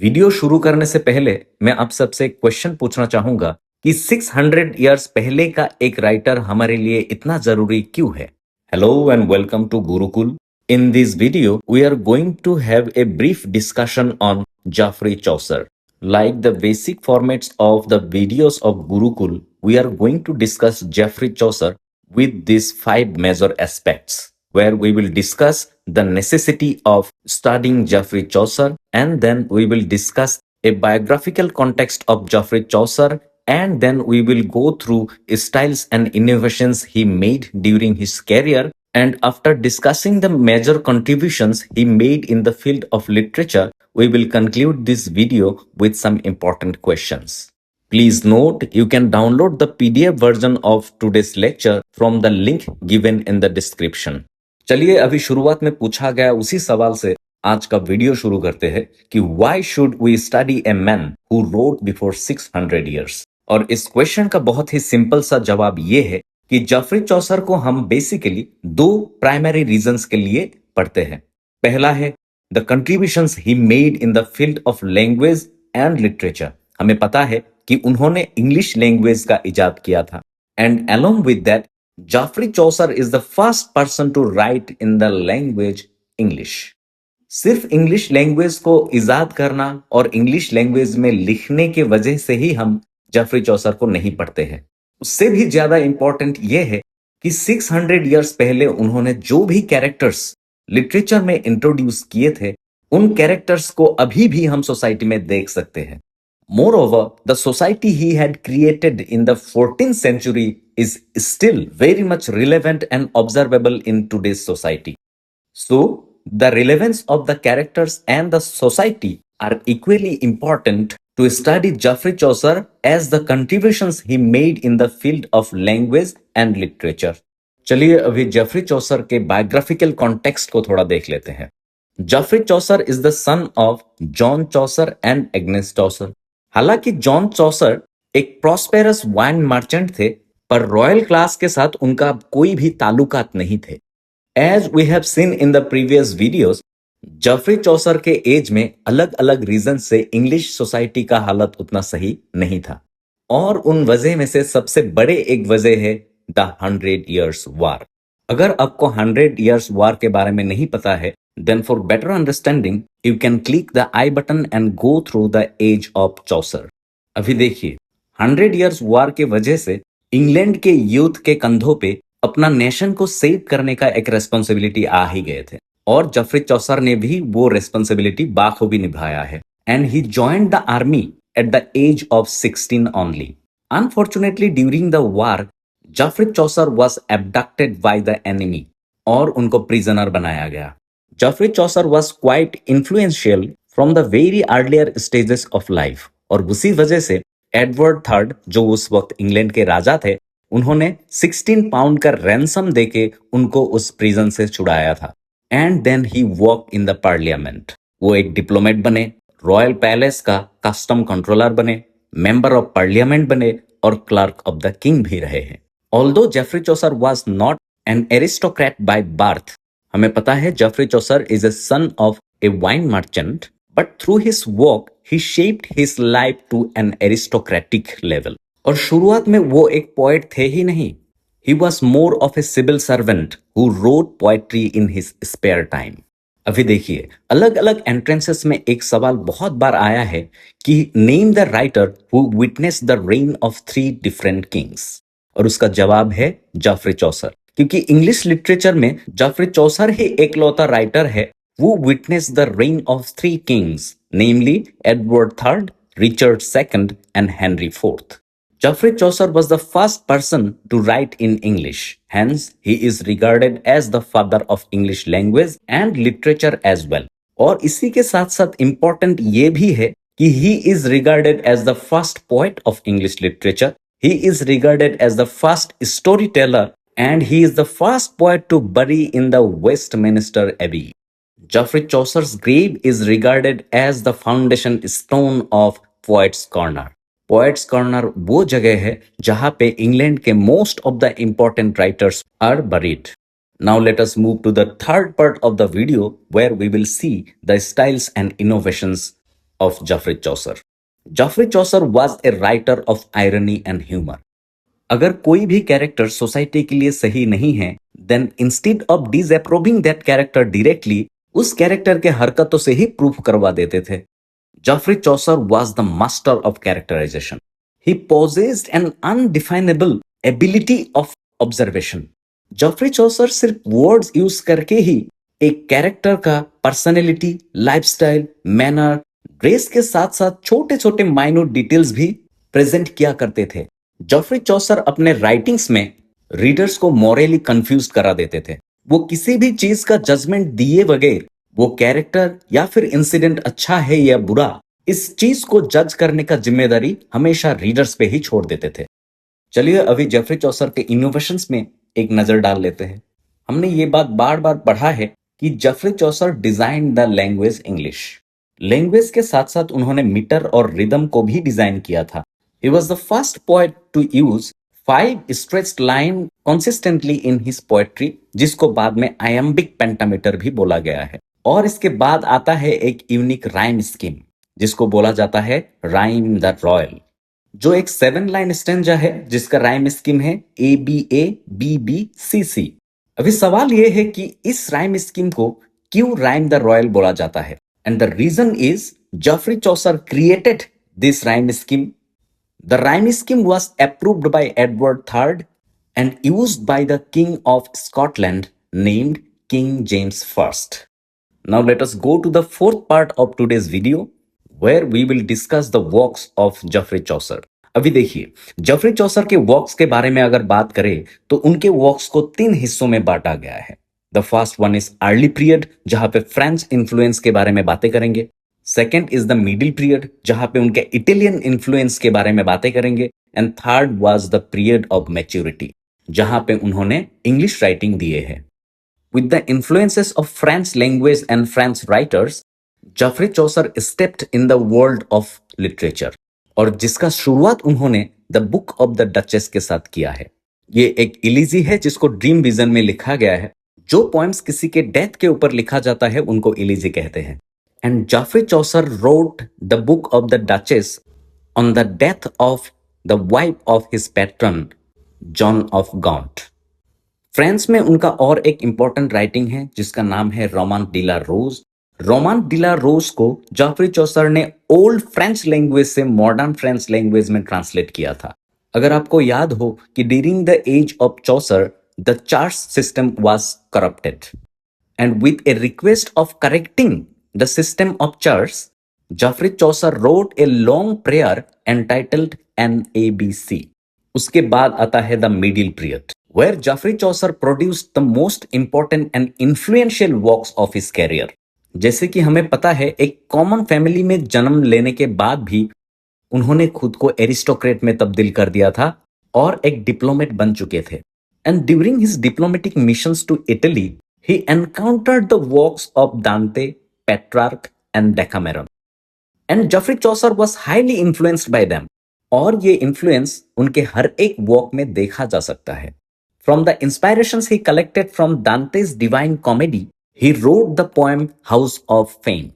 Video शुरू करने से पहले मैं आप सबसे एक क्वेश्चन पूछना चाहूंगा कि 600 इयर्स पहले का एक राइटर हमारे लिए इतना जरूरी क्यों है। Hello and welcome to Gurukul. In this video we are going to have a brief discussion on Geoffrey Chaucer. Like the basic formats of the videos of Gurukul, we are going to discuss Geoffrey Chaucer with these 5 major aspects, where we will discuss the necessity of studying Geoffrey Chaucer, and then we will discuss a biographical context of Geoffrey Chaucer, and then we will go through styles and innovations he made during his career. And after discussing the major contributions he made in the field of literature, we will conclude this video with some important questions. Please note, you can download the PDF version of today's lecture from the link given in the description. चलिए अभी शुरुआत में पूछा गया उसी सवाल से आज का वीडियो शुरू करते हैं कि why should we study a man who wrote before 600 years? और इस क्वेश्चन का बहुत ही सिंपल सा जवाब ये है कि जेफरी चौसर को हम बेसिकली 2 प्राइमरी रीजंस के लिए पढ़ते हैं। पहला है the contributions he made in the field of language and literature. हमें पता है कि उन्होंने इंग्लिश लैंग्वेज का इजाद किया था। And along with that, Geoffrey Chaucer is the first person to write in the language English. सिर्फ इंग्लिश लैंग्वेज को इजाद करना और इंग्लिश लैंग्वेज में लिखने के वजह से ही हम जेफरी चौसर को नहीं पढ़ते हैं। उससे भी ज्यादा इंपॉर्टेंट यह है कि 600 इयर्स पहले उन्होंने जो भी कैरेक्टर्स लिटरेचर में इंट्रोड्यूस किए थे, उन कैरेक्टर्स को अभी भी हम सोसाइटी में देख सकते हैं। Moreover, the society he had created in the 14th century is still very much relevant and observable in today's society. So, the relevance of the characters and the society are equally important to study Geoffrey Chaucer as the contributions he made in the field of language and literature. चलिए अभी Jeffrey Chaucer के biographical context को थोड़ा देख लेते हैं। Geoffrey Chaucer is the son of John Chaucer and Agnes Chaucer. हालांकि John चौसर एक प्रॉस्पेरस वाइन मर्चेंट थे, पर रॉयल क्लास के साथ उनका कोई भी ताल्लुकात नहीं थे। As we have seen in the previous videos, Geoffrey Chaucer के एज में अलग अलग रीजन से इंग्लिश सोसाइटी का हालत उतना सही नहीं था, और उन वजह में से सबसे बड़े एक वजह है द 100 Years War. अगर आपको 100 Years War के बारे में नहीं पता है, then for better understanding, you can click the I button and go through the age of Chaucer. अभी देखिए, 100 Years War के वजह से इंग्लैंड के यूथ के कंधों पे अपना नेशन को सेव करने का एक रेस्पॉन्सिबिलिटी आ ही गए थे, और जेफरी चौसर ने भी वो रेस्पॉन्सिबिलिटी बाखूबी निभाया है। And he joined the army at the age of 16 only. Unfortunately, during the war, जेफरी चौसर was abducted by the enemy और उनको प्रिजनर बनाया गया। जेफरी चौसर was quite influential from the very earlier stages of life, और उसी वजह से एडवर्ड थर्ड, जो उस वक्त इंग्लैंड के राजा थे, उन्होंने 16 पाउंड का रैंसम देके उनको उस प्रिजन से छुड़ाया था। And then he work in the parliament. वो एक डिप्लोमेट बने, रॉयल पैलेस का कस्टम कंट्रोलर बने, मेंबर ऑफ पार्लियामेंट बने और क्लर्क ऑफ द किंग भी रहे हैं। Although Geoffrey Chaucer was not an aristocrat by birth, हमें पता है Geoffrey Chaucer is a son of a wine merchant, but through his work he shaped his life to an aristocratic level. और शुरुआत में वो एक पोएट थे ही नहीं, he was more of a civil servant who wrote poetry in his spare time. अभी देखिए, अलग अलग एंट्रेंसेस में एक सवाल बहुत बार आया है कि name the writer who witnessed the reign of 3 different kings. और उसका जवाब है जेफरी चौसर, क्योंकि इंग्लिश लिटरेचर में जेफरी चौसर ही एकलौता राइटर है वो witness the rain of 3 Kings, namely Edward third, Richard second and Henry fourth. Jeffrey चौसर was the first person to write in English, hence he is regarded as the father of English language and literature as well. और इसी के साथ साथ important ये भी है कि he is regarded as the first poet of English literature. He is regarded as the first storyteller, and he is the first poet to bury in the Westminster Abbey. Geoffrey Chaucer's grave is regarded as the foundation stone of Poets Corner. Poets Corner वो जगह है जहाँ पे England के most of the important writers are buried. Now let us move to the third part of the video where we will see the styles and innovations of Geoffrey Chaucer. Geoffrey Chaucer was a writer of irony and humor. अगर कोई भी character society के लिए सही नहीं है, then instead of disapproving that character directly, उस character के हरकतों से ही प्रूफ करवा देते थे. Geoffrey Chaucer was the master of characterization. He possessed an undefinable ability of observation. Geoffrey Chaucer सिर्फ वर्ड्स यूज करके ही एक कैरेक्टर का पर्सनैलिटी, लाइफस्टाइल, मैनर, ड्रेस के साथ साथ छोटे छोटे माइन्यूट डिटेल्स भी प्रेजेंट किया करते थे. जॉफ्री चौसर अपने राइटिंग्स में रीडर्स को मॉरली कंफ्यूज करा देते थे. वो किसी भी चीज का जजमेंट दिए बगैर वो कैरेक्टर या फिर इंसिडेंट अच्छा है या बुरा, इस चीज को जज करने का जिम्मेदारी हमेशा रीडर्स पे ही छोड़ देते थे. चलिए अभी जेफरी चौसर के इनोवेशंस में एक नजर डाल लेते हैं. हमने ये बात बार बार पढ़ा है कि Geoffrey Chaucer design the language English. Language के साथ साथ उन्होंने मीटर और रिदम को भी डिजाइन किया था. He was the first poet to use 5 stretched line consistently in his poetry, जिसको बाद में iambic pentameter भी बोला गया है. और इसके बाद आता है एक यूनिक राइम स्कीम, जिसको बोला जाता है राइम द रॉयल, जो एक 7 लाइन स्टेंजा है जिसका राइम स्कीम है ABA BBCC. अभी सवाल यह है कि इस राइम स्कीम को क्यों राइम द रॉयल बोला जाता है. And the reason is Geoffrey Chaucer created this rhyme scheme. The rhyme scheme was approved by Edward III and used by the King of Scotland named King James I. Now let us go to the fourth part of today's video where we will discuss the works of Geoffrey Chaucer. अभी देखिए, Jeffrey Chaucer के works के बारे में अगर बात करें तो उनके वर्क्स को 3 हिस्सों में बांटा गया है. The first one is early period, जहां पे फ्रेंच इन्फ्लुएंस के बारे में बातें करेंगे. Second is the middle period, जहां पे उनके इटालियन इन्फ्लुएंस के बारे में बातें करेंगे. And third was the period of maturity, जहां पे उन्होंने इंग्लिश राइटिंग दिए है. With the influences of French language and French writers, Geoffrey Chaucer stepped in the world of literature, और जिसका शुरुआत उन्होंने the book of the duchess के साथ किया है. ये एक इलीजी है जिसको ड्रीम विजन में लिखा गया है. जो पोएम्स किसी के डेथ के ऊपर लिखा जाता है उनको इलीजी कहते हैं. And Geoffrey Chaucer wrote the Book of the Duchess on the death of the wife of his patron, John of Gaunt. France में उनका और एक इंपॉर्टेंट राइटिंग है जिसका नाम है Roman de la Rose. Roman de la Rose को Geoffrey Chaucer ने ओल्ड फ्रेंच लैंग्वेज से मॉडर्न फ्रेंच लैंग्वेज में ट्रांसलेट किया था. अगर आपको याद हो कि during the age of Chaucer the church system was corrupted, and with a request of correcting the system of church, Geoffrey Chaucer wrote a long prayer entitled NABC. उसके बाद आता है the middle period, where Geoffrey Chaucer produced the most important and influential works of his career. जैसे कि हमें पता है, एक कॉमन फैमिली में जन्म लेने के बाद भी उन्होंने खुद को एरिस्टोक्रेट में तब्दील कर दिया था और एक डिप्लोमेट बन चुके थे. And during his diplomatic missions to Italy, he encountered the works of Dante, Petrarch and Decameron, and Geoffrey Chaucer was highly influenced by them. और ये इन्फ्लुएंस उनके हर एक वर्क में देखा जा सकता है. From the inspirations he collected from Dante's Divine Comedy, he wrote the poem House of Fame.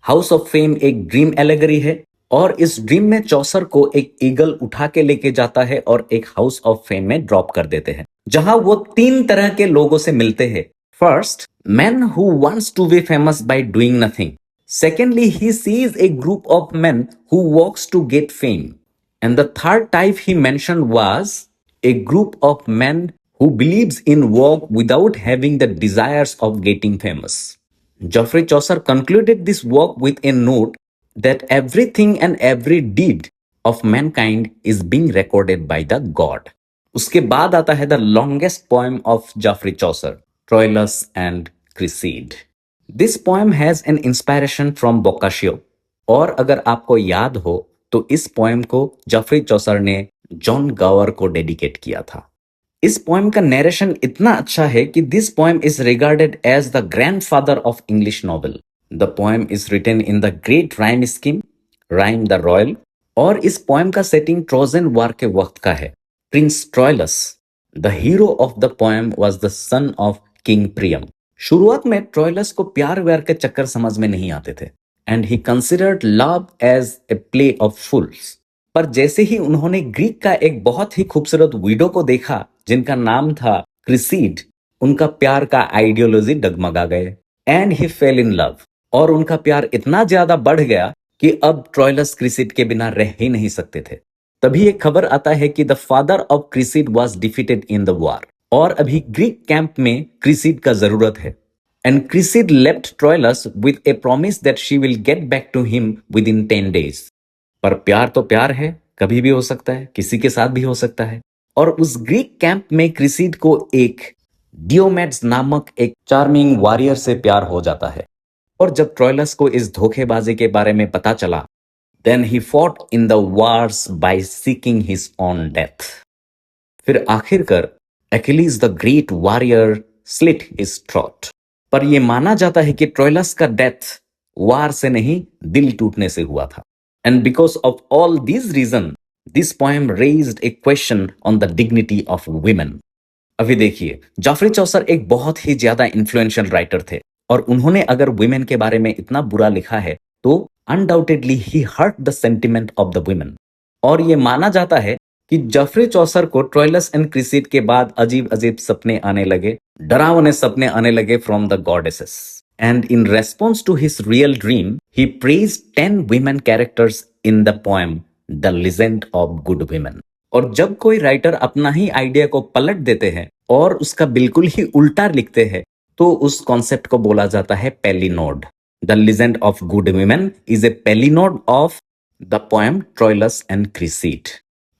House of Fame एक ड्रीम एलेगरी है, और इस ड्रीम में चौसर को एक ईगल उठा के लेके जाता है और एक हाउस ऑफ फेम में ड्रॉप कर देते हैं, जहां वो 3 तरह के लोगों से मिलते हैं. First, men who wants to be famous by doing nothing. Secondly, he sees a group of men who works to get fame. And the third type he mentioned was a group of men who believes in work without having the desires of getting famous. Geoffrey Chaucer concluded this work with a note that everything and every deed of mankind is being recorded by the God. उसके बाद आता है the longest poem of Geoffrey Chaucer, Troilus and Cresside. This poem has an inspiration from Boccaccio, और अगर आपको याद हो तो इस पोएम को जेफरी चौसर ने जॉन गावर को डेडिकेट किया था. इस पोएम का नरेशन इतना अच्छा है कि this poem is regarded as the grandfather of English novel. The poem is written in the great rhyme scheme, rhyme the royal, और इस पोएम का सेटिंग ट्रोजन वॉर के वक्त का है. Prince Troilus, the hero of the poem, was the son of King Priam. शुरुआत में Troilus को प्यार व्यार के चक्कर समझ में नहीं आते थे, and he considered love as a play of fools. पर जैसे ही उन्होंने ग्रीक का एक बहुत ही खूबसूरत विडो को देखा जिनका नाम था क्रिसीड, उनका प्यार का आइडियोलॉजी डगमगा गए and he fail in love. और उनका प्यार इतना ज्यादा बढ़ गया कि अब ट्रोइलस क्रिसीड के बिना रह ही नहीं सकते थे। तभी एक खबर आता है कि the father of Criseyde was defeated in the war, और अभी ग्रीक कैंप में क्रिसीड का जरूरत है। And Criseyde left Troilus with a promise that she will get back to him within 10 days। पर प्यार तो प्यार है, कभी भी हो सकता है, किसी के साथ भी हो सकता है। और उस ग्रीक कैंप में क्रिसीड को एक डियोमेड्स नामक एक चार्मिंग वॉरियर से प्यार हो जाता है। और जब ट्रोइलस को इस धोखेबाजी के बारे में पता चला, देन ही fought in the wars by seeking his own death. फिर आखिरकार Achilles the great warrior slit his throat. पर यह माना जाता है कि ट्रोइलस का डेथ वार से नहीं, दिल टूटने से हुआ था। And because of all these reason this poem raised a question on the dignity of women. अभी देखिए, जॉफ्री चौसर एक बहुत ही ज्यादा इन्फ्लुएंशियल राइटर थे, और उन्होंने अगर वुमेन के बारे में इतना बुरा लिखा है तो undoubtedly he hurt the sentiment of the women. और ये माना जाता है कि जॉफ्री चौसर को ट्रोइलस एंड क्रिसीड के बाद अजीब अजीब सपने आने लगे, डरावने सपने आने लगे from the goddesses. And in response to his real dream he praised 10 women characters in the poem the legend of good women. और जब कोई राइटर अपना ही आइडिया को पलट देते हैं और उसका बिल्कुल ही उल्टा लिखते हैं, तो उस कॉन्सेप्ट को बोला जाता है palinode. The legend of good women is a palinode of the poem Troilus and Criseyde.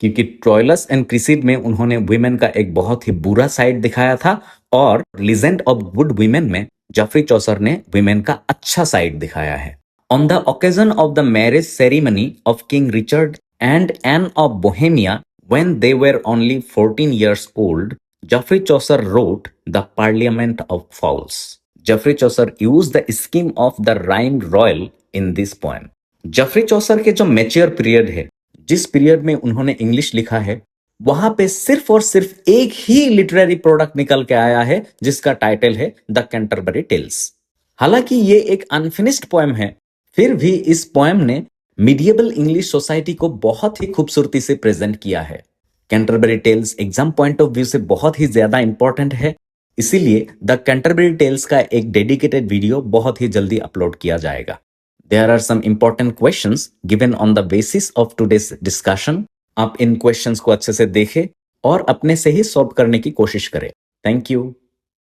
क्योंकि ट्रोइलस एंड क्रिसीड में उन्होंने वुमेन का एक बहुत ही बुरा साइड दिखाया था, और लीजेंड ऑफ गुड वुमेन में जॉफ्री चौसर ने वुमेन का अच्छा साइड दिखाया है। On the occasion of the marriage ceremony of King Richard and Anne of Bohemia when they were only 14 years old, Geoffrey Chaucer wrote The Parliament of Fowls. Geoffrey Chaucer used the scheme of the rhymed royal in this poem. Geoffrey Chaucer के जो mature period है, जिस period में उन्होंने English लिखा है, वहां पे सिर्फ और सिर्फ एक ही लिटरेरी प्रोडक्ट निकल के आया है जिसका टाइटल है द कैंटरबरी टेल्स। हालांकि ये एक अनफिनिश्ड पोएम है, फिर भी इस पोएम ने मीडिएबल इंग्लिश सोसाइटी को बहुत ही खूबसूरती से प्रेजेंट किया है। Canterbury Tales exam point of view से बहुत ही ज्यादा इंपॉर्टेंट है, इसीलिए द कैंटरबरी टेल्स का एक डेडिकेटेड वीडियो बहुत ही जल्दी अपलोड किया जाएगा। There are some important questions given on the basis of today's discussion. आप इन क्वेश्चंस को अच्छे से देखें और अपने से ही सॉल्व करने की कोशिश करें। Thank you.